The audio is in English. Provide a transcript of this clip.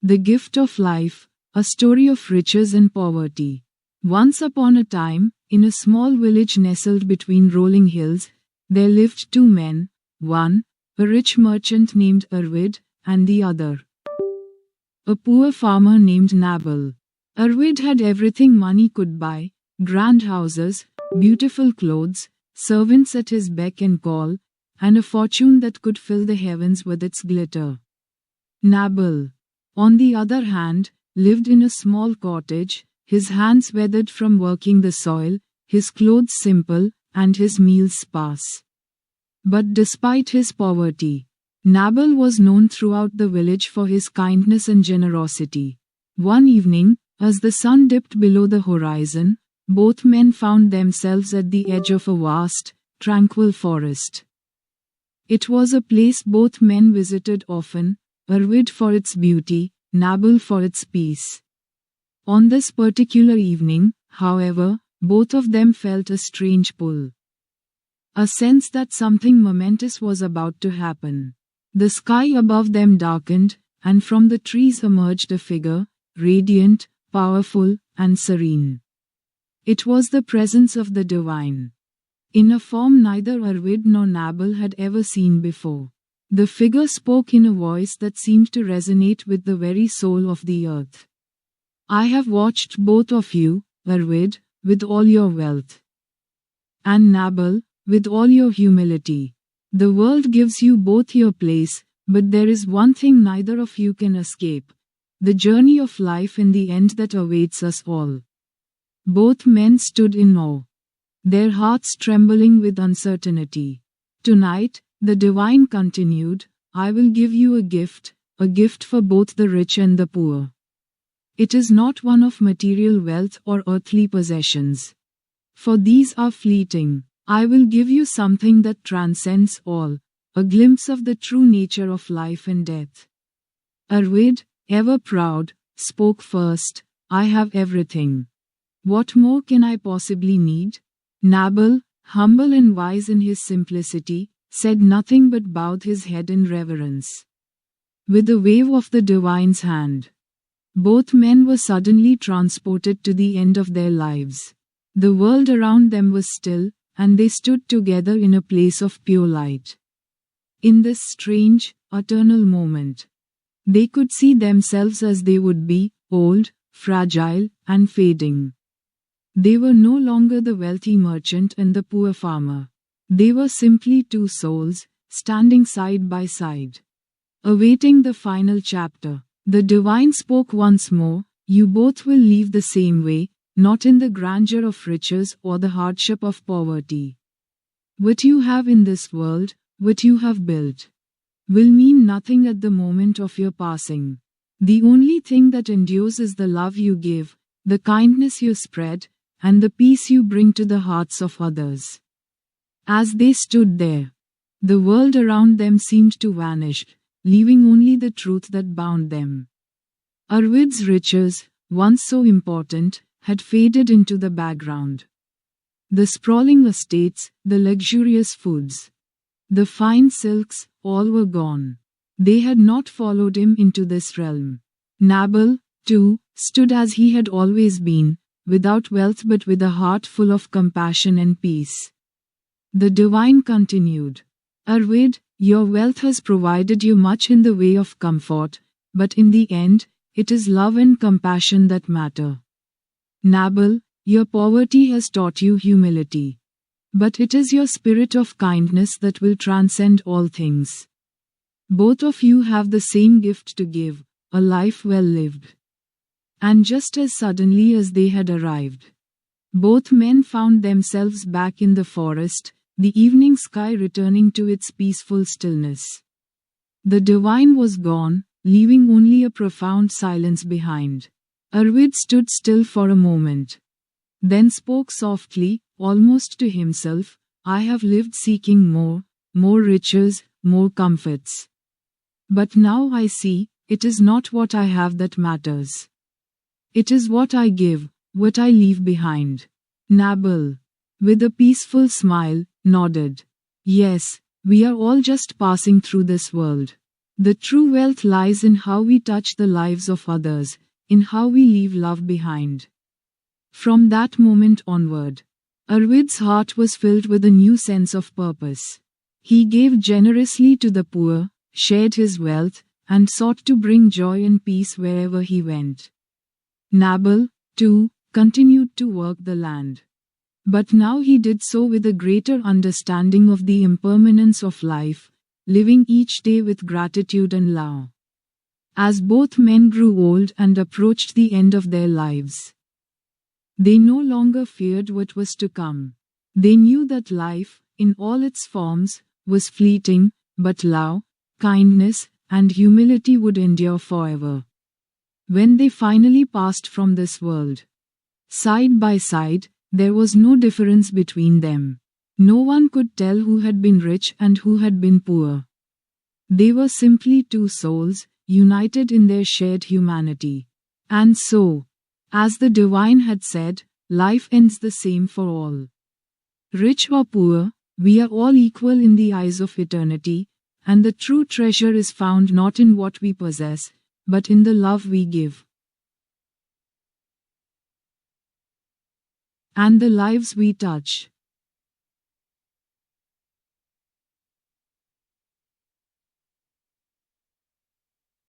The Gift of Life, a story of riches and poverty. Once upon a time, in a small village nestled between rolling hills, there lived two men, one, a rich merchant named Arvid, and the other, a poor farmer named Nabal. Arvid had everything money could buy, grand houses, beautiful clothes, servants at his beck and call, and a fortune that could fill the heavens with its glitter. Nabal, on the other hand, lived in a small cottage, his hands weathered from working the soil, his clothes simple, and his meals sparse. But despite his poverty, Nabal was known throughout the village for his kindness and generosity. One evening, as the sun dipped below the horizon, both men found themselves at the edge of a vast, tranquil forest. It was a place both men visited often, Arvid for its beauty, Nabal for its peace. On this particular evening, however, both of them felt a strange pull. A sense that something momentous was about to happen. The sky above them darkened, and from the trees emerged a figure, radiant, powerful, and serene. It was the presence of the divine. In a form neither Arvid nor Nabal had ever seen before. The figure spoke in a voice that seemed to resonate with the very soul of the earth. I have watched both of you, Arvid, with all your wealth, and Nabal, with all your humility. The world gives you both your place, but there is one thing neither of you can escape: the journey of life in the end that awaits us all. Both men stood in awe, their hearts trembling with uncertainty. Tonight, the divine continued, I will give you a gift for both the rich and the poor. It is not one of material wealth or earthly possessions, for these are fleeting. I will give you something that transcends all, a glimpse of the true nature of life and death. Arvid, ever proud, spoke first, I have everything. What more can I possibly need? Nabal, humble and wise in his simplicity, said nothing but bowed his head in reverence. With a wave of the divine's hand, both men were suddenly transported to the end of their lives. The world around them was still, and they stood together in a place of pure light. In this strange, eternal moment, they could see themselves as they would be, old, fragile, and fading. They were no longer the wealthy merchant and the poor farmer. They were simply two souls, standing side by side, awaiting the final chapter. The divine spoke once more, you both will leave the same way, not in the grandeur of riches or the hardship of poverty. What you have in this world, what you have built, will mean nothing at the moment of your passing. The only thing that endures is the love you give, the kindness you spread, and the peace you bring to the hearts of others. As they stood there, the world around them seemed to vanish, leaving only the truth that bound them. Arvid's riches, once so important, had faded into the background. The sprawling estates, the luxurious foods, the fine silks, all were gone. They had not followed him into this realm. Nabal, too, stood as he had always been, without wealth but with a heart full of compassion and peace. The divine continued, Arvid, your wealth has provided you much in the way of comfort, but in the end, it is love and compassion that matter. Nabal, your poverty has taught you humility, but it is your spirit of kindness that will transcend all things. Both of you have the same gift to give, a life well lived. And just as suddenly as they had arrived, both men found themselves back in the forest, the evening sky returning to its peaceful stillness. The divine was gone, leaving only a profound silence behind. Arvid stood still for a moment, then spoke softly, almost to himself, I have lived seeking more riches, more comforts. But now I see, it is not what I have that matters. It is what I give, what I leave behind. Nabal, with a peaceful smile, nodded. Yes, we are all just passing through this world. The true wealth lies in how we touch the lives of others, in how we leave love behind. From that moment onward, Arvid's heart was filled with a new sense of purpose. He gave generously to the poor, shared his wealth, and sought to bring joy and peace wherever he went. Nabal, too, continued to work the land. But now he did so with a greater understanding of the impermanence of life, living each day with gratitude and love. As both men grew old and approached the end of their lives, they no longer feared what was to come. They knew that life, in all its forms, was fleeting, but love, kindness, and humility would endure forever. When they finally passed from this world, side by side, there was no difference between them. No one could tell who had been rich and who had been poor. They were simply two souls, united in their shared humanity. And so, as the divine had said, life ends the same for all. Rich or poor, we are all equal in the eyes of eternity, and the true treasure is found not in what we possess, but in the love we give, and the lives we touch.